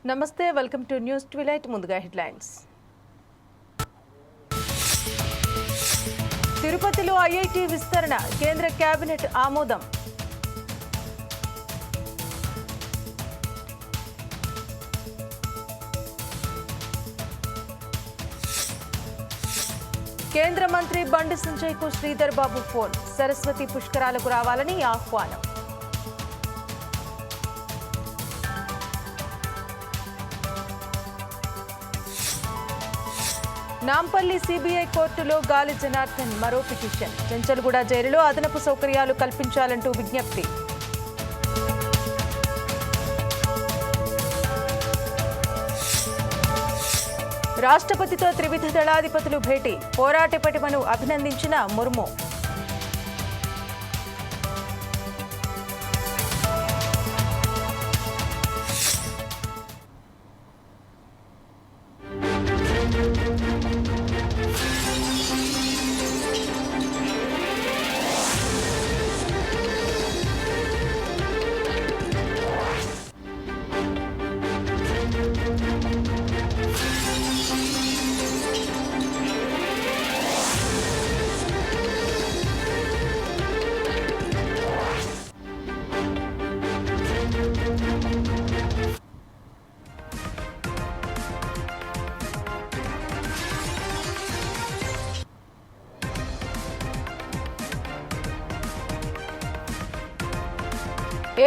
నమస్తే, welcome to news twilight. ముందుగా headlines. తిరుపతిలో ఐఐటి విస్తరణ, కేంద్ర కేబినెట్ ఆమోదం. కేంద్ర మంత్రి బండి సంజయ్కు శ్రీధర్ బాబు ఫోన్, సరస్వతి పుష్కరాలకు రావాలని ఆహ్వానం. నాంపల్లి సిబిఐ కోర్టులో గాలి జనార్దన్ మరో పిటిషన్, చెంచల్గూడ జైలులో అదనపు సౌకర్యాలు కల్పించాలంటూ విజ్ఞప్తి. రాష్ట్రపతితో త్రివిధ దళాధిపతులు భేటీ, పోరాట పటిమను అభినందించిన ముర్ము.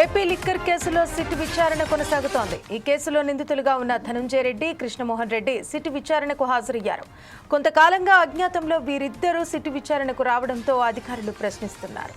ఏపీ లిక్కర్ కేసులో సిట్ విచారణ కొనసాగుతోంది. ఈ కేసులో నిందితులుగా ఉన్న ధనంజయ రెడ్డి, కృష్ణమోహన్ రెడ్డి సిట్ విచారణకు హాజరయ్యారు. కొంతకాలంగా అజ్ఞాతంలో వీరిద్దరూ సిట్ విచారణకు రావడంతో అధికారులు ప్రశ్నిస్తున్నారు.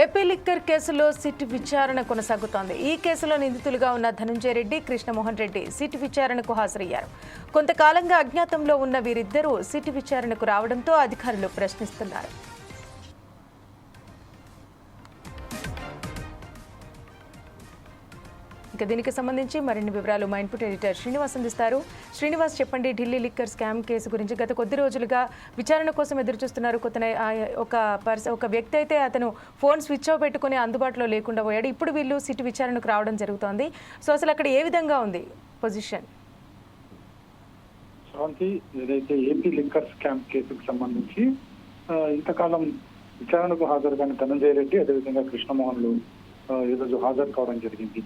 ఏపీ లిక్కర్ కేసులో సిట్ విచారణ కొనసాగుతోంది. ఈ కేసులో నిందితులుగా ఉన్న ధనంజయ రెడ్డి, కృష్ణమోహన్ రెడ్డి సిట్ విచారణకు హాజరయ్యారు. కొంతకాలంగా అజ్ఞాతంలో ఉన్న వీరిద్దరూ సిట్ విచారణకు రావడంతో అధికారులు ప్రశ్నిస్తున్నారు. ఇక దీనికి సంబంధించి మరిన్ని వివరాలు మా ఇన్పుట్ ఎడిటర్ శ్రీనివాస్ అందిస్తారు. శ్రీనివాస్, చెప్పండి, ఢిల్లీ లిక్కర్ స్కామ్ కేసు గురించి. గత కొద్ది రోజులుగా విచారణ కోసం ఎదురు చూస్తున్నారు. ఒక వ్యక్తి అయితే అతను ఫోన్ స్విచ్ ఆఫ్ పెట్టుకుని అందుబాటులో లేకుండా పోయాడు. ఇప్పుడు వీళ్ళు సిట్ విచారణకు రావడం జరుగుతోంది. సో అసలు అక్కడ ఏ విధంగా ఉంది పొజిషన్? ఏదైతే ఏపీ లిక్కర్ స్కామ్ కేసుకు సంబంధించి ఇంతకాలం విచారణకు హాజరు కానీ ధనంజయ రెడ్డి, అదేవిధంగా కృష్ణమోహన్లు ఈరోజు హాజరు కావడం జరిగింది.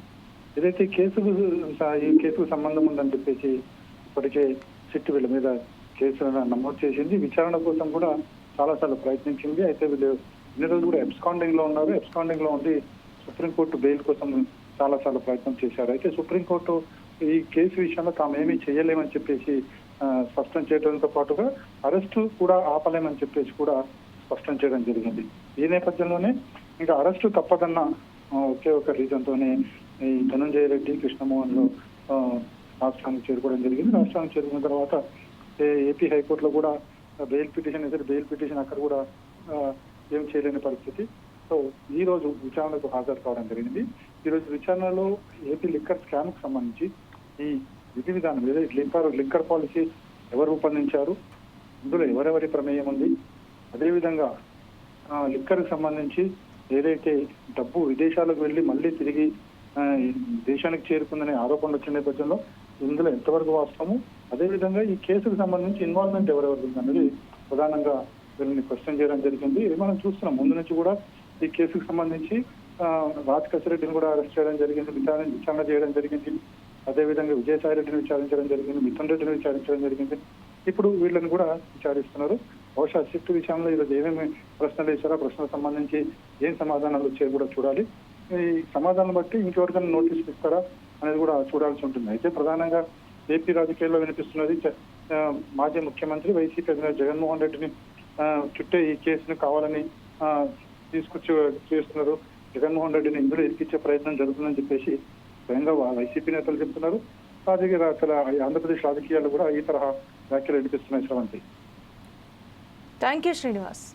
ఏదైతే ఈ కేసుకు సంబంధం ఉందని చెప్పేసి ఇప్పటికే సిట్ వీళ్ళ మీద కేసులను నమోదు చేసింది. విచారణ కోసం కూడా చాలాసార్లు ప్రయత్నించింది. అయితే వీళ్ళు ఇన్ని రోజులు కూడా ఎబ్స్కాండింగ్ లో ఉన్నారు. ఎబ్స్కాండింగ్ లో ఉండి సుప్రీంకోర్టు బెయిల్ కోసం చాలాసార్లు ప్రయత్నం చేశారు. అయితే సుప్రీంకోర్టు ఈ కేసు విషయంలో తాము ఏమీ చేయలేమని చెప్పేసి స్పష్టం చేయడంతో పాటుగా అరెస్టు కూడా ఆపలేమని చెప్పేసి కూడా స్పష్టం చేయడం జరిగింది. ఈ నేపథ్యంలోనే ఇంకా అరెస్టు తప్పదన్న ఒకే ఒక రీజన్ తోనే ఈ ధనంజయ రెడ్డి, కృష్ణమోహన్లు రాష్ట్రానికి చేరుకోవడం జరిగింది. రాష్ట్రానికి చేరుకున్న తర్వాత ఏపీ హైకోర్టులో కూడా బెయిల్ పిటిషన్ అక్కడ కూడా ఏం చేయలేని పరిస్థితి. సో ఈ రోజు విచారణకు హాజరు కావడం జరిగింది. ఈ రోజు విచారణలో ఏపీ లిక్కర్ స్కామ్ కు సంబంధించి ఈ విధి విధానం, ఏదైతే లిక్కర్ పాలసీ ఎవరు రూపొందించారు, ఇందులో ఎవరెవరి ప్రమేయం ఉంది, అదేవిధంగా లిక్కర్ కు సంబంధించి ఏదైతే డబ్బు విదేశాలకు వెళ్ళి మళ్ళీ తిరిగి దేశానికి చేరుకుందనే ఆరోపణలు వచ్చిన నేపథ్యంలో ఇందులో ఎంతవరకు వాస్తవము, అదేవిధంగా ఈ కేసుకు సంబంధించి ఇన్వాల్వ్మెంట్ ఎవరెవరు అనేది ప్రధానంగా వీళ్ళని క్వశ్చన్ చేయడం జరిగింది. ఇది మనం చూస్తున్నాం. ముందు నుంచి కూడా ఈ కేసుకు సంబంధించి రాజ్ కసిరెడ్డిని కూడా అరెస్ట్ చేయడం జరిగింది, విచారణ చేయడం జరిగింది. అదేవిధంగా విజయసాయి రెడ్డిని విచారించడం జరిగింది, మిథున్ రెడ్డిని విచారించడం జరిగింది. ఇప్పుడు వీళ్ళని కూడా విచారిస్తున్నారు. బహుశా సిట్ విషయంలో ఈరోజు ఏమేమి ప్రశ్నలు వేశారో ప్రశ్నలకు సంబంధించి ఏం సమాధానాలు వచ్చాయో కూడా చూడాలి. ఈ సమాధానం బట్టి ఇంకెవరికైనా నోటీస్ ఇస్తారా అనేది కూడా చూడాల్సి ఉంటుంది. అయితే ప్రధానంగా ఏపీ రాజకీయాల్లో వినిపిస్తున్నది మాజీ ముఖ్యమంత్రి వైసీపీ అధినేత జగన్మోహన్ రెడ్డిని చుట్టే ఈ కేసును కావాలని తీసుకొచ్చి చేస్తున్నారు. జగన్మోహన్ రెడ్డిని ఇందులో ఇరికిచ్చే ప్రయత్నం జరుగుతుందని చెప్పేసి స్వయంగా వైసీపీ నేతలు చెప్తున్నారు. అసలు ఆంధ్రప్రదేశ్ రాజకీయాల్లో కూడా ఈ తరహా వ్యాఖ్యలు వినిపిస్తున్నాయి. Sravanthi, thank you Srinivas.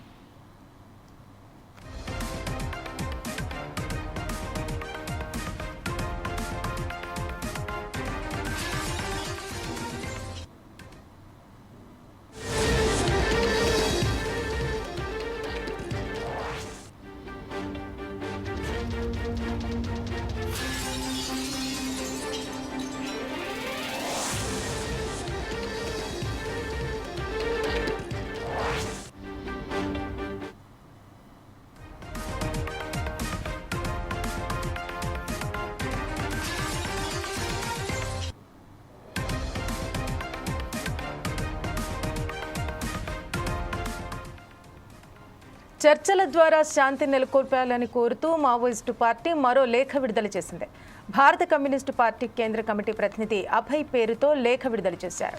చర్చల ద్వారా శాంతి నెలకొల్పాలని కోరుతూ మావోయిస్టు పార్టీ మరో లేఖ విడుదల చేసింది. భారత కమ్యూనిస్టు పార్టీ కేంద్ర కమిటీ ప్రతినిధి అభయ్ పేరుతో లేఖ విడుదల చేశారు.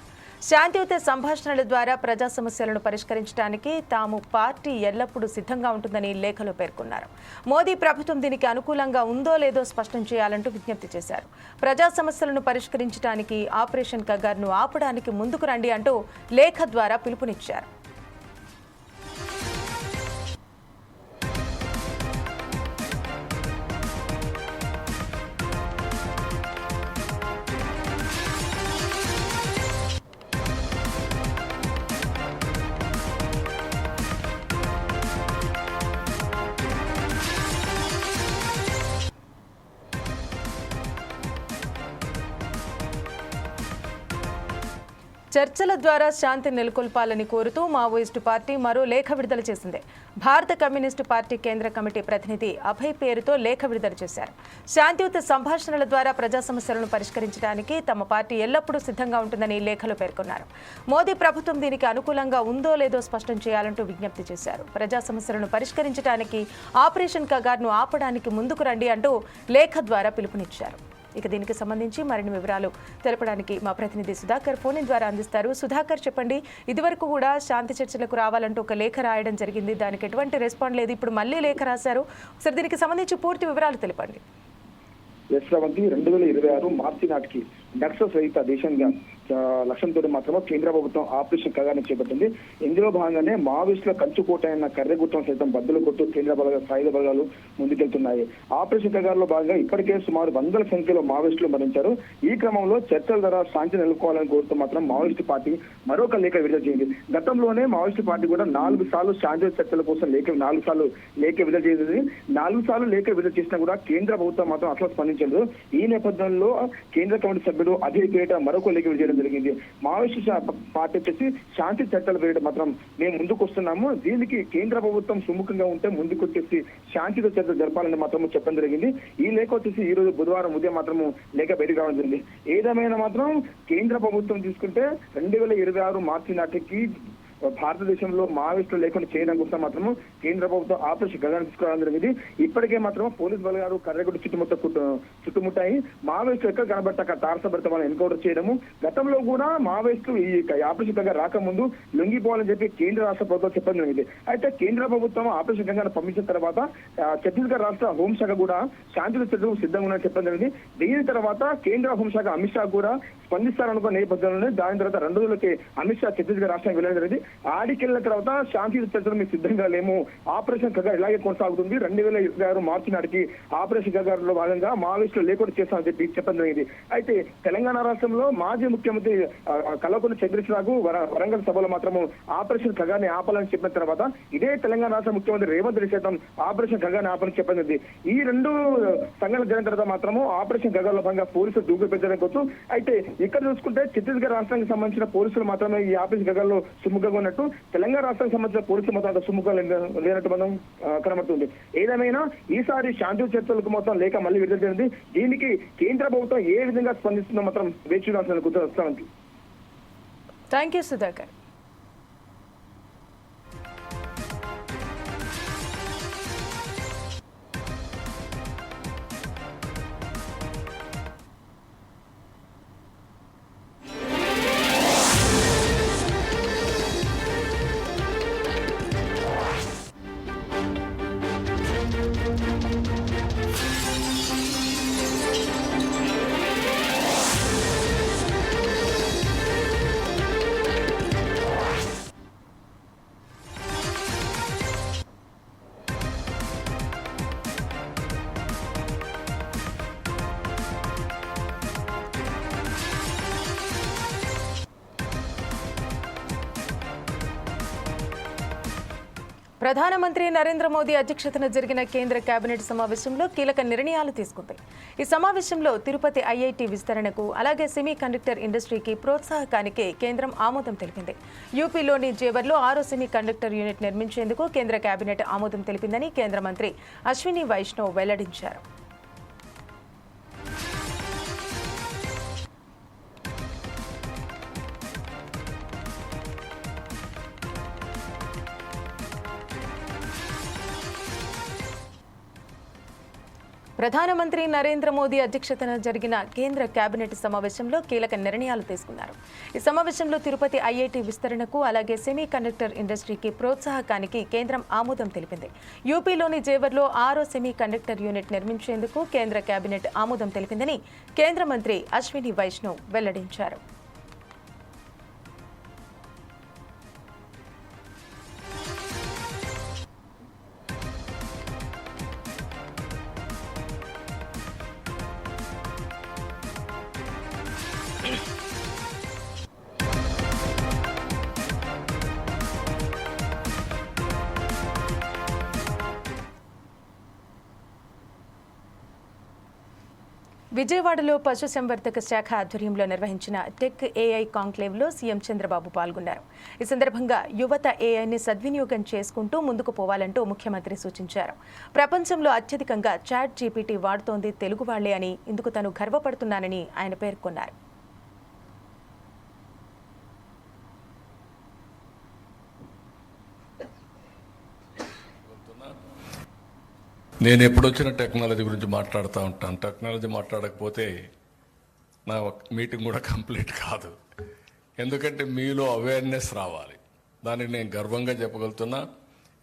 శాంతియుత సంభాషణల ద్వారా ప్రజా సమస్యలను పరిష్కరించడానికి తాము పార్టీ ఎల్లప్పుడూ సిద్ధంగా ఉంటుందని లేఖలో పేర్కొన్నారు. మోదీ ప్రభుత్వం దీనికి అనుకూలంగా ఉందో లేదో స్పష్టం చేయాలంటూ విజ్ఞప్తి చేశారు. ప్రజా సమస్యలను పరిష్కరించడానికి ఆపరేషన్ కగార్ను ఆపడానికి ముందుకు రండి అంటూ లేఖ ద్వారా పిలుపునిచ్చారు. చర్చల ద్వారా శాంతి నెలకొల్పాలని కోరుతూ మావోయిస్టు పార్టీ మరో లేఖ విడుదల చేసింది. భారత కమ్యూనిస్టు పార్టీ కేంద్ర కమిటీ ప్రతినిధి అభయ్ పేరుతో లేఖ విడుదల చేశారు. శాంతియుత సంభాషణల ద్వారా ప్రజా సమస్యలను పరిష్కరించడానికి తమ పార్టీ ఎల్లప్పుడూ సిద్ధంగా ఉంటుందని లేఖలో పేర్కొన్నారు. మోదీ ప్రభుత్వం దీనికి అనుకూలంగా ఉందో లేదో స్పష్టం చేయాలంటూ విజ్ఞప్తి చేశారు. ప్రజా సమస్యలను పరిష్కరించడానికి ఆపరేషన్ కగార్ను ఆపడానికి ముందుకు రండి అంటూ లేఖ ద్వారా పిలుపునిచ్చారు. ఇక దీనికి సంబంధించి మరిన్ని వివరాలు తెలపడానికి మా ప్రతినిధి సుధాకర్ ఫోన్ ద్వారా అందిస్తారు. సుధాకర్, చెప్పండి, ఇదివరకు కూడా శాంతి చర్చలకు రావాలంటూ ఒక లేఖ రాయడం జరిగింది, దానికి ఎటువంటి రెస్పాండ్ లేదు, ఇప్పుడు మళ్ళీ లేఖ రాశారు. ఒకసారి దీనికి సంబంధించి పూర్తి వివరాలు తెలపండి. యశ్రావంతి 2026 మార్చి నాటికి నక్సల్స్ రహిత దేశంగా లక్ష్యంతో మాత్రమే కేంద్ర ప్రభుత్వం ఆపరేషన్ కగార్ని చేపట్టింది. ఇందులో భాగంగానే మావోయిస్టుల కంచుకోట అయిన కర్రెగుట్టం సైతం బద్దలు కొట్టు కేంద్ర సాయుధ బలగాలు ముందుకెళ్తున్నాయి. ఆపరేషన్ కగార్లో భాగంగా ఇప్పటికే సుమారు 100ల సంఖ్యలో మావోయిస్టులు మరణించారు. ఈ క్రమంలో చర్చల ద్వారా శాంతి నెలకొల్పాలని కోరుతూ మాత్రం మావోయిస్టు పార్టీ మరొక లేఖ విడుదల చేసింది. గతంలోనే మావోయిస్టు పార్టీ కూడా 4 సార్లు శాంతి చర్చల కోసం 4 సార్లు లేఖ విడుదల చేసింది. 4 సార్లు లేఖ విడుదల చేసినా కూడా కేంద్ర ప్రభుత్వం మాత్రం అసలు స్పందించలేదు. ఈ నేపథ్యంలో కేంద్ర కమిటీ సభ్యుడు అజయ్ పేట మరొక లేఖ విడుదల జరిగింది. మావోయిస్టు పార్టీ వచ్చేసి శాంతి చర్చల పేరిట మాత్రం మేము ముందుకు వస్తున్నాము, దీనికి కేంద్ర ప్రభుత్వం సుముఖంగా ఉంటే ముందుకు వచ్చేసి శాంతితో చర్చలు జరపాలని మాత్రం చెప్పడం జరిగింది. ఈ లేఖ వచ్చేసి ఈ రోజు బుధవారం ఉదయం మాత్రము లేఖ బయటకు రావడం జరిగింది. ఏదేమైనా మాత్రం కేంద్ర ప్రభుత్వం తీసుకుంటే 2026 మార్చి నాటికి భారతదేశంలో మావోయిస్టులు లేకుండా చేయడం కోసం మాత్రము కేంద్ర ప్రభుత్వం ఆపరేషన్ గగన్ తీసుకోవడం జరిగింది. ఇప్పటికే మాత్రం పోలీస్ బలగాలు కర్రెగుట్టు చుట్టుముట్టాయి. మావోయిస్టులు ఎక్కడ కనబడితే అక్కడ తారసపడితే మనం ఎన్కౌంటర్ చేయడము. గతంలో కూడా మావోయిస్టులు ఈ ఆపరేషన్ గంగా రాకముందు లొంగిపోవాలని చెప్పి కేంద్ర రాష్ట్ర ప్రభుత్వం చెప్పడం జరిగింది. అయితే కేంద్ర ప్రభుత్వం ఆపరేషన్ గంగాను పంపించిన తర్వాత ఛత్తీస్గఢ్ రాష్ట్ర హోంశాఖ కూడా శాంతియుత చర్చలకు సిద్ధంగా ఉన్నాయని చెప్పడం జరిగింది. దీని తర్వాత కేంద్ర హోంశాఖ అమిత్ షా కూడా స్పందిస్తారనుకున్న నేపథ్యంలోనే దాని తర్వాత 2 రోజులకి అమిత్ షా ఛత్తీస్గఢ్ రాష్ట్రానికి వెళ్ళడం జరిగింది. ఆడికెళ్లిన తర్వాత శాంతియుత చర్చలు మీకు సిద్ధంగా లేము, ఆపరేషన్ కగార్ ఇలాగే కొనసాగుతుంది, 2026 మార్చి నాటికి ఆపరేషన్ కగార్ లో భాగంగా మావోయిస్టులు లేకుండా చేస్తామని చెప్పి చెప్పడం జరిగింది. అయితే తెలంగాణ రాష్ట్రంలో మాజీ ముఖ్యమంత్రి కల్వకుంట్ల చంద్రశేఖరరావు వరంగల్ సభలో మాత్రము ఆపరేషన్ కగార్ని ఆపాలని చెప్పిన తర్వాత ఇదే తెలంగాణ రాష్ట్ర ముఖ్యమంత్రి రేవంత్ రెడ్డి సైతం ఆపరేషన్ కగార్ని ఆపాలని చెప్పడం జరిగింది. ఈ 2 సంఘటనలు జరిగిన తర్వాత మాత్రము ఆపరేషన్ కగార్ లో భాగంగా పోలీసులు దూకు పెంచడానికి. అయితే ఇక్కడ చూసుకుంటే ఛత్తీస్గఢ్ రాష్ట్రానికి సంబంధించిన పోలీసులు మాత్రమే ఈ ఆపరేషన్ కగార్ లో సుముఖంగా ఉన్నట్టు, తెలంగాణ రాష్ట్రానికి సంబంధించిన పోలీసులు మొత్తం సుముఖంగా లేనట్టు మనం కనబడుతుంది. ఏదేమైనా ఈసారి శాంతి చర్చలకు మొత్తం లేక మళ్ళీ విడుదల జరిగింది. దీనికి కేంద్ర ప్రభుత్వం ఏ విధంగా స్పందిస్తుందో మాత్రం వేచి చూడాల్సిన వస్తామండి. Thank you Sudhakar. ప్రధానమంత్రి నరేంద్ర మోదీ అధ్యక్షతన జరిగిన కేంద్ర కేబినెట్ సమావేశంలో కీలక నిర్ణయాలు తీసుకుంది. ఈ సమావేశంలో తిరుపతి ఐఐటి విస్తరణకు అలాగే సెమీ కండక్టర్ ఇండస్ట్రీకి ప్రోత్సాహకానికి కేంద్రం ఆమోదం తెలిపింది. యూపీలోని జేవర్లో 6వ సెమీ కండక్టర్ యూనిట్ నిర్మించేందుకు కేంద్ర కేబినెట్ ఆమోదం తెలిపిందని కేంద్ర మంత్రి అశ్విని వైష్ణవ్ వెల్లడించారు. ప్రధానమంత్రి నరేంద్ర మోదీ అధ్యక్షతన జరిగిన కేంద్ర కేబినెట్ సమావేశంలో కీలక నిర్ణయాలు తీసుకున్నారు. ఈ సమావేశంలో తిరుపతి ఐఐటి విస్తరణకు అలాగే సెమీ కండక్టర్ ఇండస్ట్రీకి ప్రోత్సాహకానికి కేంద్రం ఆమోదం తెలిపింది. యూపీలోని జేవర్లో 6వ సెమీ కండక్టర్ యూనిట్ నిర్మించేందుకు కేంద్ర కేబినెట్ ఆమోదం తెలిపిందని కేంద్ర మంత్రి అశ్విని వైష్ణవ్ వెల్లడించారు. విజయవాడలో పశుసంవర్ధక శాఖ ఆధ్వర్యంలో నిర్వహించిన టెక్ ఏఐ కాంక్లేవ్లో సీఎం చంద్రబాబు పాల్గొన్నారు. ఈ సందర్భంగా యువత ఏఐని సద్వినియోగం చేసుకుంటూ ముందుకు పోవాలంటూ ముఖ్యమంత్రి సూచించారు. ప్రపంచంలో అత్యధికంగా చాట్ జీపీటీ వాడుతోంది తెలుగు వాళ్లే అని, ఇందుకు తాను గర్వపడుతున్నానని ఆయన పేర్కొన్నారు. నేను ఎప్పుడొచ్చిన టెక్నాలజీ గురించి మాట్లాడుతూ ఉంటాను. టెక్నాలజీ మాట్లాడకపోతే నా మీటింగ్ కూడా కంప్లీట్ కాదు. ఎందుకంటే మీలో అవేర్నెస్ రావాలి. దానికి నేను గర్వంగా చెప్పగలుగుతున్నా.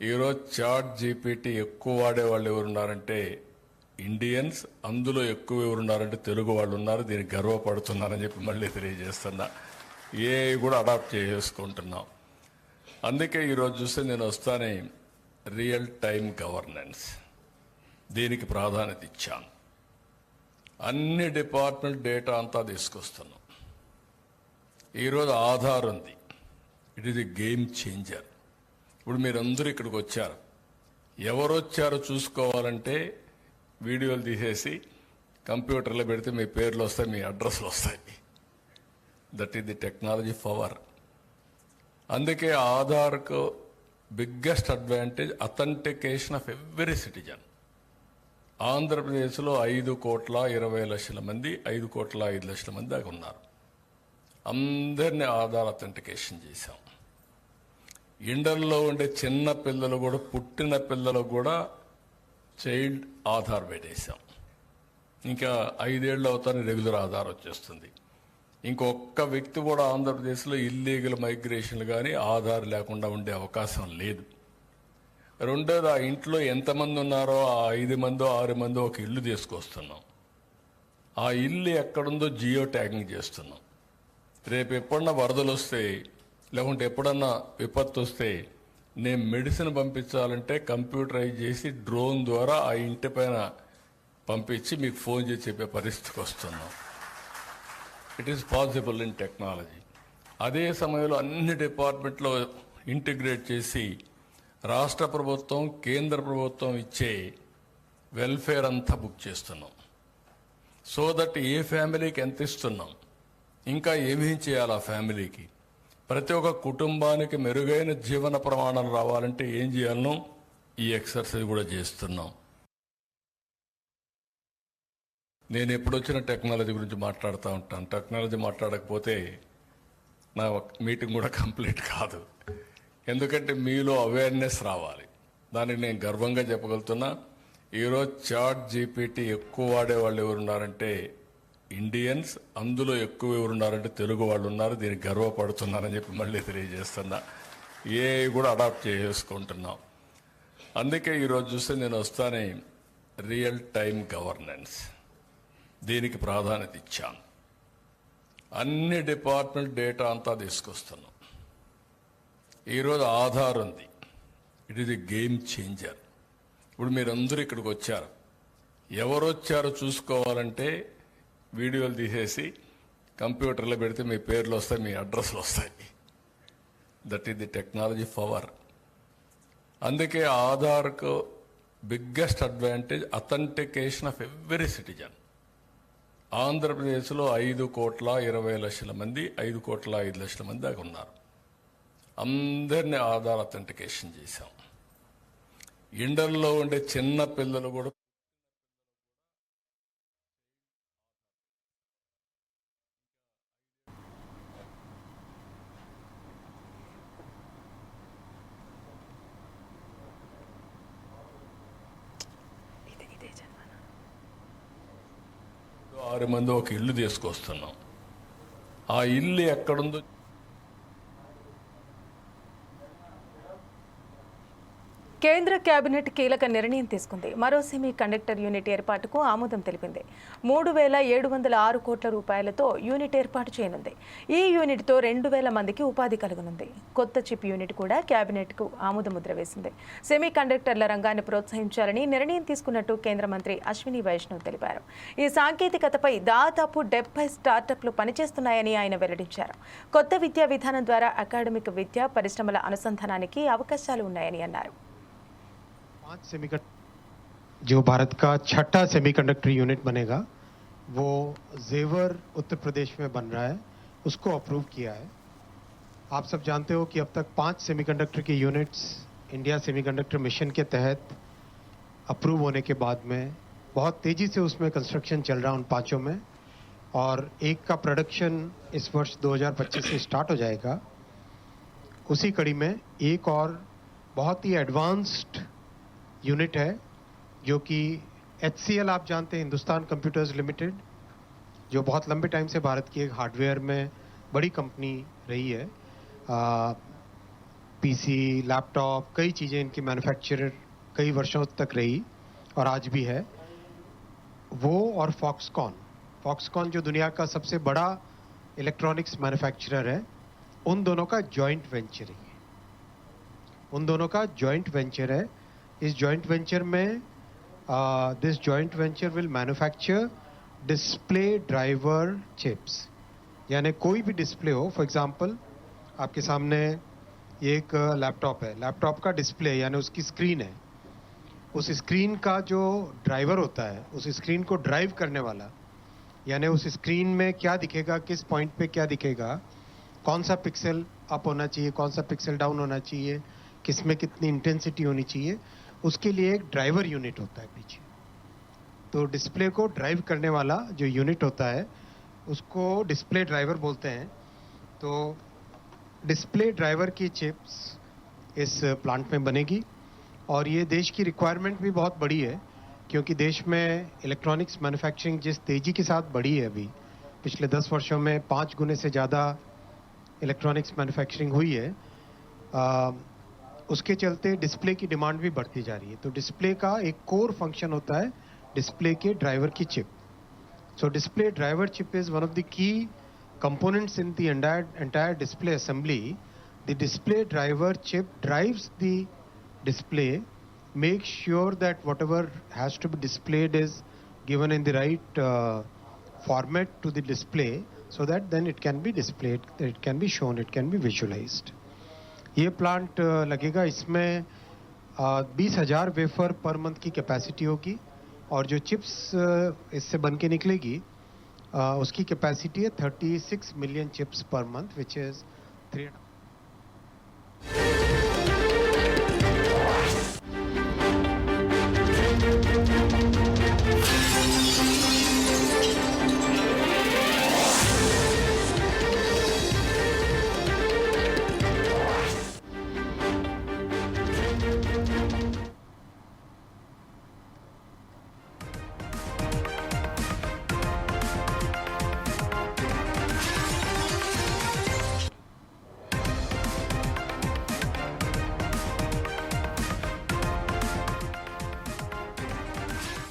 ఈరోజు చాట్ జీపీటీ ఎక్కువ వాడే వాళ్ళు ఎవరున్నారంటే ఇండియన్స్, అందులో ఎక్కువ ఎవరున్నారంటే తెలుగు వాళ్ళు ఉన్నారు. దీనికి గర్వపడుతున్నారని చెప్పి మళ్ళీ తెలియజేస్తున్నా. ఏ కూడా అడాప్ట్ చేసుకుంటున్నాం. అందుకే ఈరోజు చూస్తే నేను వస్తానే రియల్ టైం గవర్నెన్స్ దీనికి ప్రాధాన్యత ఇచ్చాను. అన్ని డిపార్ట్మెంట్ డేటా అంతా తీసుకొస్తున్నాం. ఈరోజు ఆధార్ ఉంది. It is a game changer. ఇప్పుడు మీరందరూ ఇక్కడికి వచ్చారు. ఎవరు వచ్చారో చూసుకోవాలంటే వీడియోలు తీసేసి కంప్యూటర్లో పెడితే మీ పేర్లు వస్తాయి, మీ అడ్రస్లు వస్తాయి. That is the technology power. అందుకే ఆధార్కు biggest advantage authentication of every citizen. ఆంధ్రప్రదేశ్లో 5,20,00,000 మంది, 5,05,00,000 మంది దాకా ఉన్నారు. అందరినీ ఆధార్ అథెంటికేషన్ చేశాం. ఇండల్లో ఉండే చిన్న పిల్లలు కూడా, పుట్టిన పిల్లలు కూడా చైల్డ్ ఆధార్ పెట్టేశాం. ఇంకా 5 ఏళ్ళు అవుతానే రెగ్యులర్ ఆధార్ వచ్చేస్తుంది. ఇంకొక్క వ్యక్తి కూడా ఆంధ్రప్రదేశ్లో ఇల్లీగల్ మైగ్రేషన్లు కానీ ఆధార్ లేకుండా ఉండే అవకాశం లేదు. రెండోది, ఆ ఇంట్లో ఎంతమంది ఉన్నారో ఆ 5 మందో 6 మందో ఒక ఇల్లు తీసుకొస్తున్నాం. ఆ ఇల్లు ఎక్కడుందో జియో ట్యాగింగ్ చేస్తున్నాం. రేపు ఎప్పుడన్నా వరదలు వస్తే, లేకుంటే ఎప్పుడన్నా విపత్తు వస్తే నేను మెడిసిన్ పంపించాలంటే కంప్యూటరైజ్ చేసి డ్రోన్ ద్వారా ఆ ఇంటి పైన పంపించి మీకు ఫోన్ చేసి చెప్పే పరిస్థితికి వస్తున్నాం. It is possible in technology. అదే సమయంలో అన్ని డిపార్ట్మెంట్లో ఇంటిగ్రేట్ చేసి రాష్ట్ర ప్రభుత్వం, కేంద్ర ప్రభుత్వం ఇచ్చే వెల్ఫేర్ అంతా బుక్ చేస్తున్నాం. సో దట్ ఏ ఫ్యామిలీకి ఎంత ఇస్తున్నాం, ఇంకా ఏమేం చేయాలి ఆ ఫ్యామిలీకి, ప్రతి ఒక్క కుటుంబానికి మెరుగైన జీవన ప్రమాణాలు రావాలంటే ఏం చేయాలనో ఈ ఎక్సర్సైజ్ కూడా చేస్తున్నాం. నేను ఎప్పుడొచ్చిన టెక్నాలజీ గురించి మాట్లాడుతూ ఉంటాను. టెక్నాలజీ మాట్లాడకపోతే నా మీటింగ్ కూడా కంప్లీట్ కాదు. ఎందుకంటే మీలో అవేర్నెస్ రావాలి. దానికి నేను గర్వంగా చెప్పగలుగుతున్నా. ఈరోజు చాట్ జీపీటీ ఎక్కువ వాడే వాళ్ళు ఎవరున్నారంటే ఇండియన్స్, అందులో ఎక్కువ ఎవరున్నారంటే తెలుగు వాళ్ళు ఉన్నారు. దీనికి గర్వపడుతున్నారని చెప్పి మళ్ళీ తెలియజేస్తున్నా. ఏ కూడా అడాప్ట్ చేసుకుంటున్నాం. అందుకే ఈరోజు చూస్తే నేను వస్తానే రియల్ టైం గవర్నెన్స్ దీనికి ప్రాధాన్యత ఇచ్చాను. అన్ని డిపార్ట్మెంట్ డేటా అంతా తీసుకొస్తున్నాం. ఈరోజు ఆధార్ ఉంది. It is a game changer. ఇప్పుడు మీరందరూ ఇక్కడికి వచ్చారు. ఎవరు వచ్చారో చూసుకోవాలంటే వీడియోలు తీసేసి కంప్యూటర్లో పెడితే మీ పేర్లు వస్తాయి, మీ అడ్రస్లు వస్తాయి. That is the technology power. అందుకే ఆధార్కు biggest advantage authentication of every citizen. ఆంధ్రప్రదేశ్లో 5,20,00,000 మంది 5,05,00,000 మంది దాకా ఉన్నారు. అందరినీ ఆధార్ అథెంటికేషన్ చేశాం. ఇండల్లో ఉండే చిన్న పిల్లలు కూడా ఇదే జన్మనా? 6 మంది ఒక ఇల్లు తీసుకొస్తున్నాం. ఆ ఇల్లు ఎక్కడుందో కేంద్ర కేబినెట్ కీలక నిర్ణయం తీసుకుంది. మరో సెమీ కండక్టర్ యూనిట్ ఏర్పాటుకు ఆమోదం తెలిపింది. 3,706 కోట్ల రూపాయలతో యూనిట్ ఏర్పాటు చేయనుంది. ఈ యూనిట్తో 2,000 మందికి ఉపాధి కలుగనుంది. కొత్త చిప్ యూనిట్ కూడా కేబినెట్కు ఆమోదముద్ర వేసింది. సెమీ కండక్టర్ల రంగాన్ని ప్రోత్సహించాలని నిర్ణయం తీసుకున్నట్టు కేంద్ర మంత్రి అశ్విని వైష్ణవ్ తెలిపారు. ఈ సాంకేతికతపై దాదాపు 70 స్టార్టప్లు పనిచేస్తున్నాయని ఆయన వెల్లడించారు. కొత్త విద్యా విధానం ద్వారా అకాడమిక్ విద్య, పరిశ్రమల అనుసంధానానికి అవకాశాలు ఉన్నాయని అన్నారు. 5 सेमीकंडक्टर जो भारत का छठा सेमीकंडक्टर यूनिट बनेगा वो जेवर उत्तर प्रदेश में बन रहा है, उसको अप्रूव किया है. आप सब जानते हो कि अब तक 5 सेमीकंडक्टर के यूनिट्स इंडिया सेमीकंडक्टर मिशन के तहत अप्रूव होने के बाद में बहुत तेज़ी से उसमें कंस्ट्रक्शन चल रहा है उन 5 में, और एक का प्रोडक्शन इस वर्ष 2025 से स्टार्ट हो जाएगा. उसी कड़ी में एक और बहुत ही एडवांस्ड यूनिट है जो कि HCL आप जानते हैं, हिंदुस्तान कंप्यूटर्स लिमिटेड, जो बहुत लंबे टाइम से भारत की एक हार्डवेयर में बड़ी कंपनी रही है. पीसी, लैपटॉप, कई चीज़ें इनकी मैन्युफैक्चरर कई वर्षों तक रही और आज भी है. वो और फॉक्सकॉन जो दुनिया का सबसे बड़ा इलेक्ट्रॉनिक्स मैन्युफैक्चरर है, उन दोनों का जॉइंट वेंचर है. इस जॉइंट वेंचर में this joint venture will manufacture display driver chips. यानी कोई भी डिस्प्ले हो, फॉर एग्जांपल आपके सामने एक लैपटॉप है, लैपटॉप का डिस्प्ले यानी उसकी स्क्रीन है, उस स्क्रीन का जो ड्राइवर होता है, उस स्क्रीन को ड्राइव करने वाला, यानी उस स्क्रीन में क्या दिखेगा, किस पॉइंट पे क्या दिखेगा, कौन सा पिक्सल अप होना चाहिए, कौन सा पिक्सल डाउन होना चाहिए, किस में कितनी इंटेंसिटी होनी चाहिए, उसके लिए एक ड्राइवर यूनिट होता है पीछे. तो डिस्प्ले को ड्राइव करने वाला जो यूनिट होता है उसको डिस्प्ले ड्राइवर बोलते हैं. तो डिस्प्ले ड्राइवर की चिप्स इस प्लांट में बनेगी, और ये देश की रिक्वायरमेंट भी बहुत बड़ी है, क्योंकि देश में इलेक्ट्रॉनिक्स मैन्युफैक्चरिंग जिस तेज़ी के साथ बढ़ी है अभी पिछले 10 वर्षों में 5 गुने से ज़्यादा इलेक्ट्रॉनिक्स मैन्युफैक्चरिंग हुई है, उसके चलते डिस्प्ले की डिमांड भी बढ़ती जा रही है. तो डिस्प्ले का एक कोर फंक्शन होता है डिस्प्ले के ड्राइवर की chip. So display driver chip is one of the key components in the entire display assembly. The display driver chip drives the display, makes sure that whatever has to be displayed is given in the right format to the display, so that then it can be displayed, it can be shown, it can be visualized. ये plant लगेगा, इसमें 20,000 wafer per month की capacity होगी, और जो chips इससे बन के निकलेगी उसकी कैपेसिटी है 36 million chips per month, which is 3.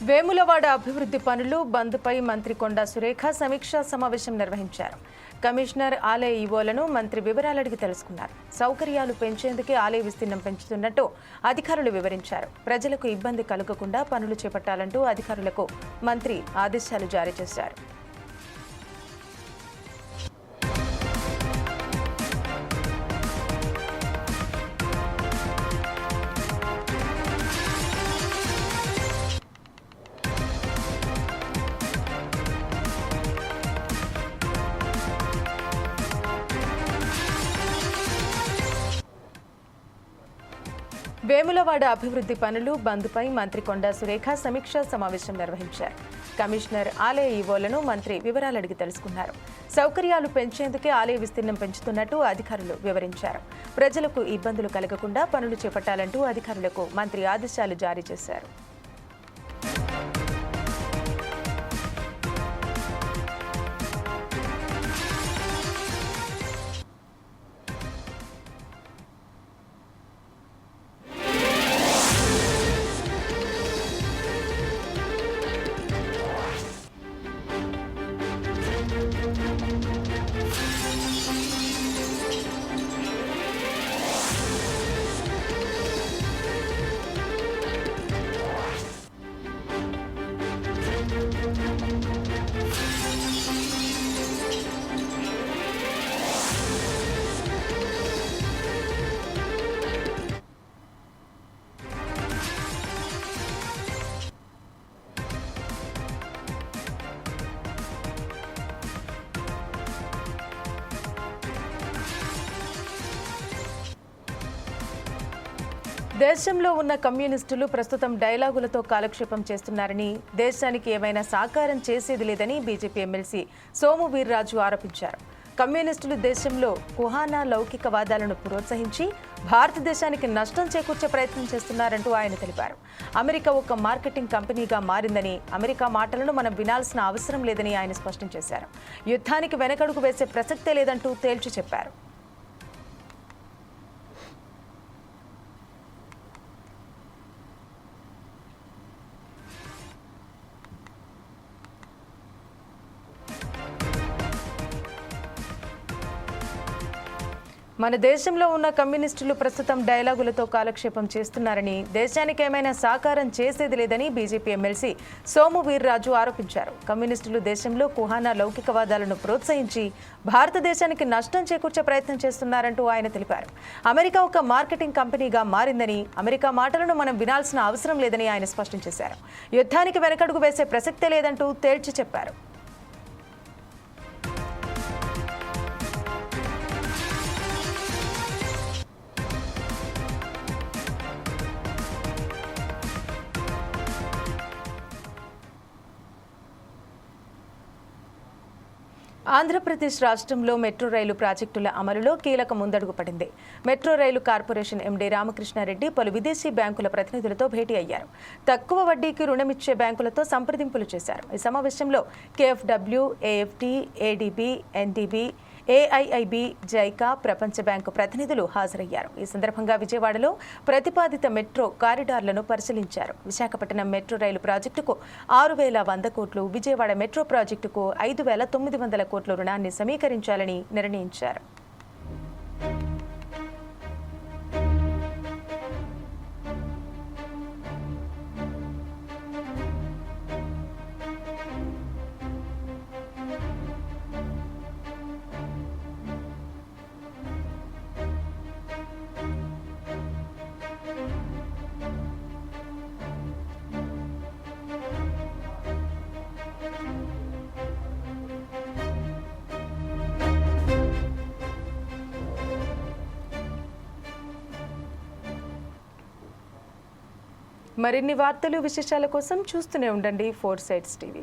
Vemulawada అభివృద్ధి పనులు బంద్పై మంత్రి కొండా సురేఖ సమీక్షా సమావేశం నిర్వహించారు. కమిషనర్, ఆలయ ఈవోలను మంత్రి వివరాలు అడిగి తెలుసుకున్నారు. సౌకర్యాలు పెంచేందుకే ఆలయ విస్తీర్ణం పెంచుతున్నట్టు అధికారులు వివరించారు. ప్రజలకు ఇబ్బంది కలగకుండా పనులు చేపట్టాలంటూ అధికారులకు మంత్రి ఆదేశాలు జారీ చేశారు. వేములవాడ అభివృద్ధి పనులు బంద్పై మంత్రి కొండా సురేఖ సమీక్షా సమావేశం నిర్వహించారు. కమిషనర్ ఆలయ ఈవోలను మంత్రి వివరాలు అడిగి తెలుసుకున్నారు. సౌకర్యాలు పెంచేందుకే ఆలయ విస్తీర్ణం పెంచుతున్నట్టు అధికారులు వివరించారు. ప్రజలకు ఇబ్బందులు కలగకుండా పనులు చేపట్టాలంటూ అధికారులకు మంత్రి ఆదేశాలు జారీ చేశారు. దేశంలో ఉన్న కమ్యూనిస్టులు ప్రస్తుతం డైలాగులతో కాలక్షేపం చేస్తున్నారని, దేశానికి ఏమైనా సాకారం చేసేది లేదని బీజేపీ ఎమ్మెల్సీ సోము వీర్రాజు ఆరోపించారు. కమ్యూనిస్టులు దేశంలో కుహానా లౌకికవాదాలను ప్రోత్సహించి భారతదేశానికి నష్టం చేకూర్చే ప్రయత్నం చేస్తున్నారంటూ ఆయన తెలిపారు. అమెరికా ఒక మార్కెటింగ్ కంపెనీగా మారిందని, అమెరికా మాటలను మనం వినాల్సిన అవసరం లేదని ఆయన స్పష్టం చేశారు. యుద్ధానికి వెనకడుగు వేసే ప్రసక్తే లేదంటూ తేల్చి చెప్పారు. మన దేశంలో ఉన్న కమ్యూనిస్టులు ప్రస్తుతం డైలాగులతో కాలక్షేపం చేస్తున్నారని, దేశానికి ఏమైనా సాకారం చేసేది లేదని బీజేపీ ఎమ్మెల్సీ సోము వీర్రాజు ఆరోపించారు. కమ్యూనిస్టులు దేశంలో కుహానా లౌకికవాదాలను ప్రోత్సహించి భారతదేశానికి నష్టం చేకూర్చే ప్రయత్నం చేస్తున్నారంటూ ఆయన తెలిపారు. అమెరికా ఒక మార్కెటింగ్ కంపెనీగా మారిందని, అమెరికా మాటలను మనం వినాల్సిన అవసరం లేదని ఆయన స్పష్టం చేశారు. యుద్ధానికి వెనకడుగు వేసే ప్రసక్తే లేదంటూ తేల్చి చెప్పారు. ఆంధ్రప్రదేశ్ రాష్ట్రంలో మెట్రో రైలు ప్రాజెక్టుల అమలులో కీలక ముందడుగు పడింది. మెట్రో రైలు కార్పొరేషన్ ఎండీ రామకృష్ణారెడ్డి పలు విదేశీ బ్యాంకుల ప్రతినిధులతో భేటీ అయ్యారు. తక్కువ వడ్డీకి రుణమిచ్చే బ్యాంకులతో సంప్రదింపులు చేశారు. ఈ సమావేశంలో KFW, AFT, ADB, NDB, AIIB, JICA, ప్రపంచ బ్యాంకు ప్రతినిధులు హాజరయ్యారు. ఈ సందర్భంగా విజయవాడలో ప్రతిపాదిత మెట్రో కారిడార్లను పరిశీలించారు. విశాఖపట్నం మెట్రో రైలు ప్రాజెక్టుకు 6,100 కోట్లు, విజయవాడ మెట్రో ప్రాజెక్టుకు 5,900 కోట్ల రుణాన్ని సమీకరించాలని నిర్ణయించారు. మరిన్ని వార్తలు విశేషాల కోసం చూస్తూనే ఉండండి 4 Sides TV.